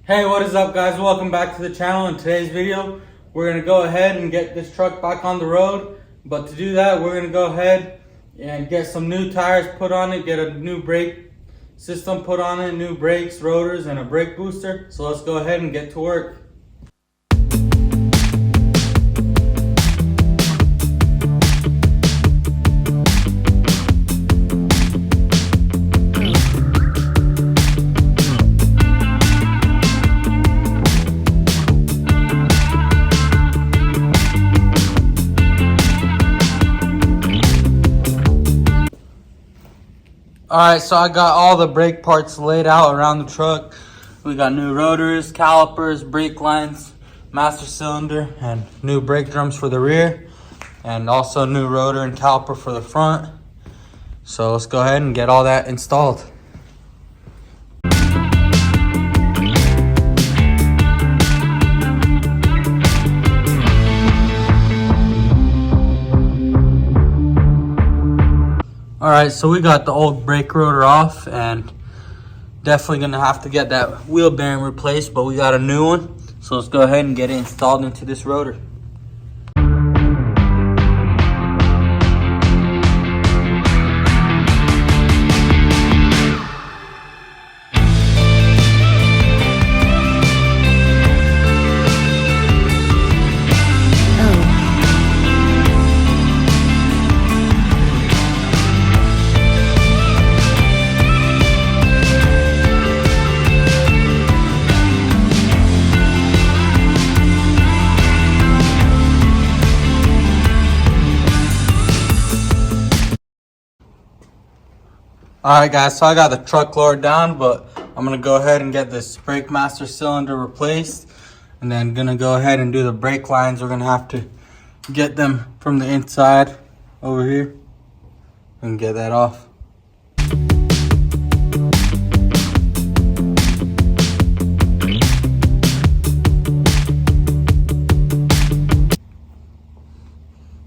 Hey, what is up guys? Welcome back to the channel. In today's video, we're going to go ahead and get this truck back on the road. But to do that, we're going to go ahead and get some new tires put on it, get a new brake system put on it, new brakes, rotors, and a brake booster. So let's go ahead and get to work. Alright, so I got all the brake parts laid out around the truck. We got new rotors, calipers, brake lines, master cylinder, and new brake drums for the rear. And also new rotor and caliper for the front. So let's go ahead and get all that installed. Alright, so we got the old brake rotor off and definitely gonna have to get that wheel bearing replaced, but we got a new one. So let's go ahead and get it installed into this rotor. Alright guys, so I got the truck lowered down, but I'm going to go ahead and get this brake master cylinder replaced. And then going to go ahead and do the brake lines. We're going to have to get them from the inside over here and get that off.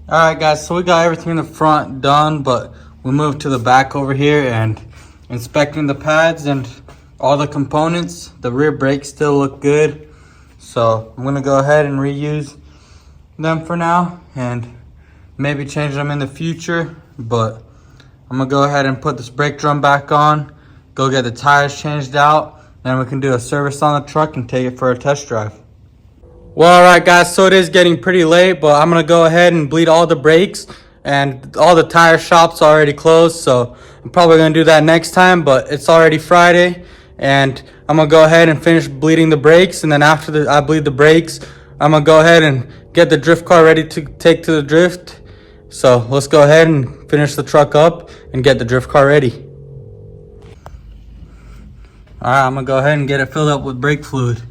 Alright guys, so we got everything in the front done, but we moved to the back over here and inspecting the pads and all the components. The rear brakes still look good. So I'm gonna go ahead and reuse them for now and maybe change them in the future. But I'm gonna go ahead and put this brake drum back on, go get the tires changed out, and we can do a service on the truck and take it for a test drive. Well, alright guys, so it is getting pretty late, but I'm gonna go ahead and bleed all the brakes. And all the tire shops are already closed, so I'm probably gonna do that next time. But it's already Friday, and I'm gonna go ahead and finish bleeding the brakes. And then after I bleed the brakes, I'm gonna go ahead and get the drift car ready to take to the drift. So let's go ahead and finish the truck up and get the drift car ready. All right, I'm gonna go ahead and get it filled up with brake fluid.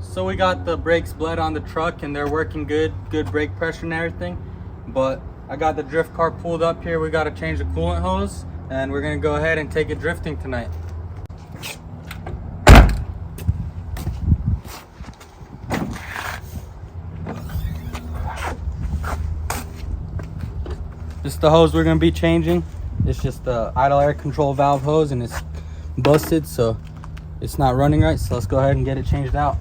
So we got the brakes bled on the truck and they're working good brake pressure and everything. But I got the drift car pulled up here. We got to change the coolant hose and we're gonna go ahead and take it drifting tonight. This is the hose we're gonna be changing. It's just the idle air control valve hose and it's busted, so it's not running right. So let's go ahead and get it changed out.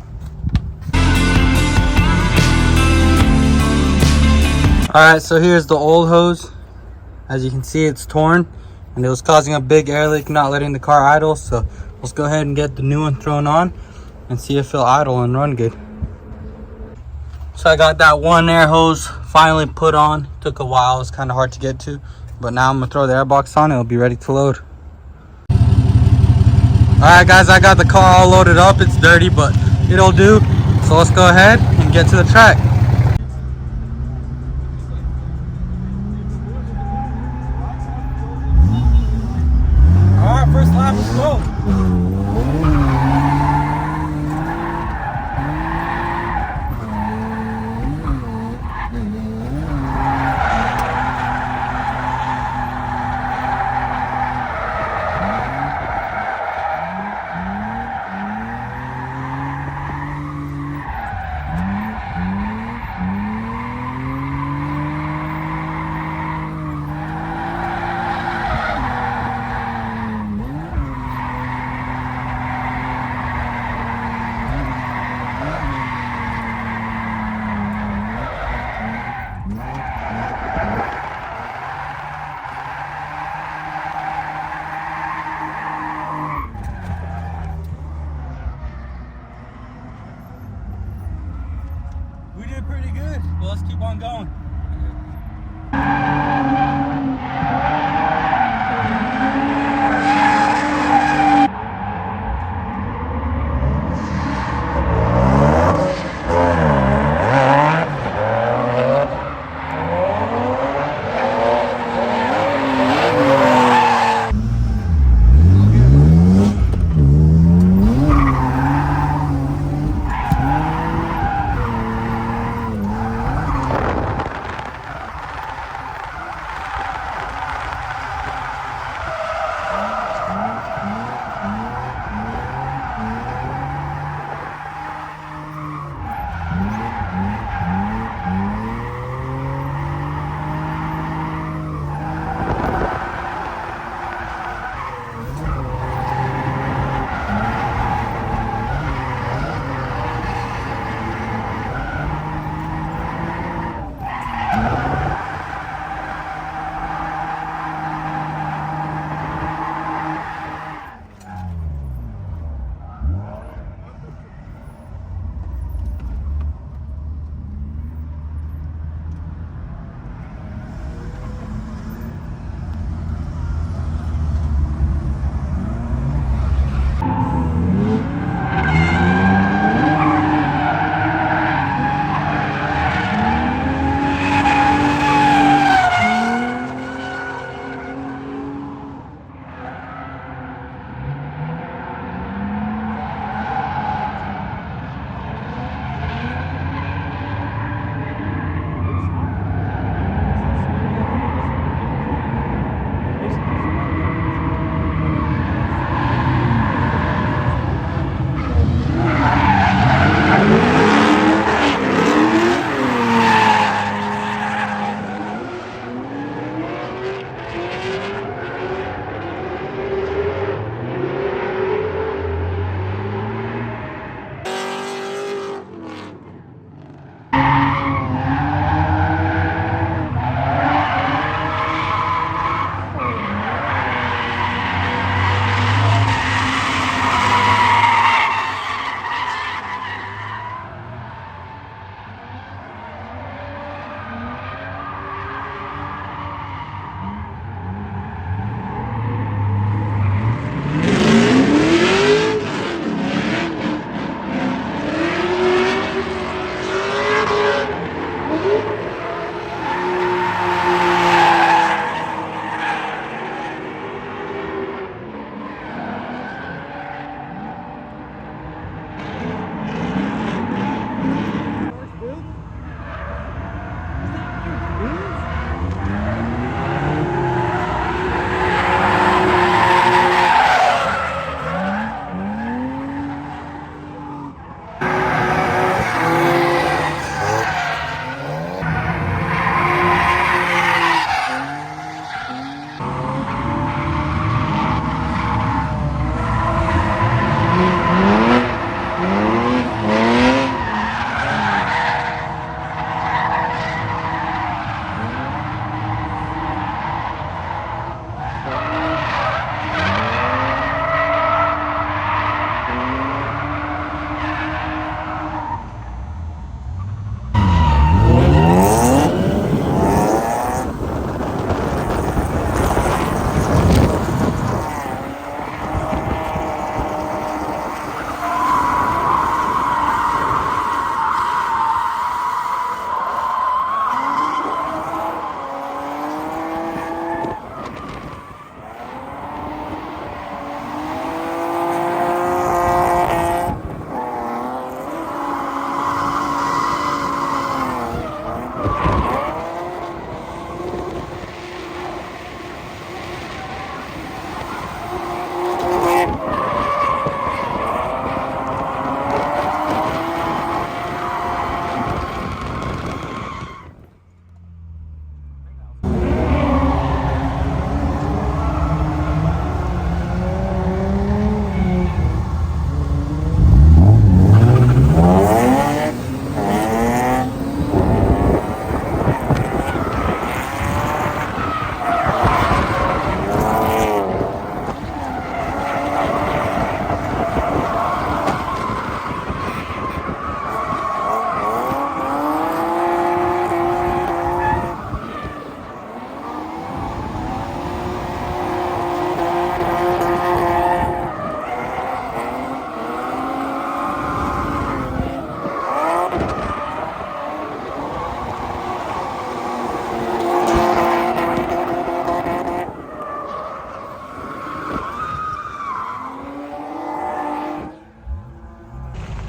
Alright, so here's the old hose. As you can see, it's torn and it was causing a big air leak, not letting the car idle. So let's go ahead and get the new one thrown on and see if it'll idle and run good. So I got that one air hose finally put on. Took a while, it was kind of hard to get to, but now I'm gonna throw the air box on. It'll be ready to load. Alright guys, I got the car all loaded up. It's dirty, but it'll do. So let's go ahead and get to the track. Alright, first lap, let's go. sounded pretty good. Well, let's keep on going.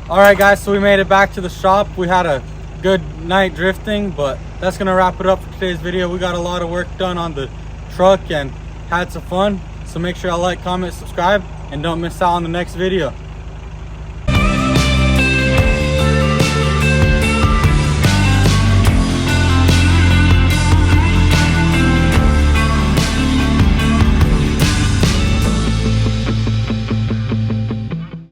All right, guys, so we made it back to the shop. We had a good night drifting, but that's gonna wrap it up for today's video. We got a lot of work done on the truck and had some fun. So make sure y'all like, comment, subscribe, and don't miss out on the next video.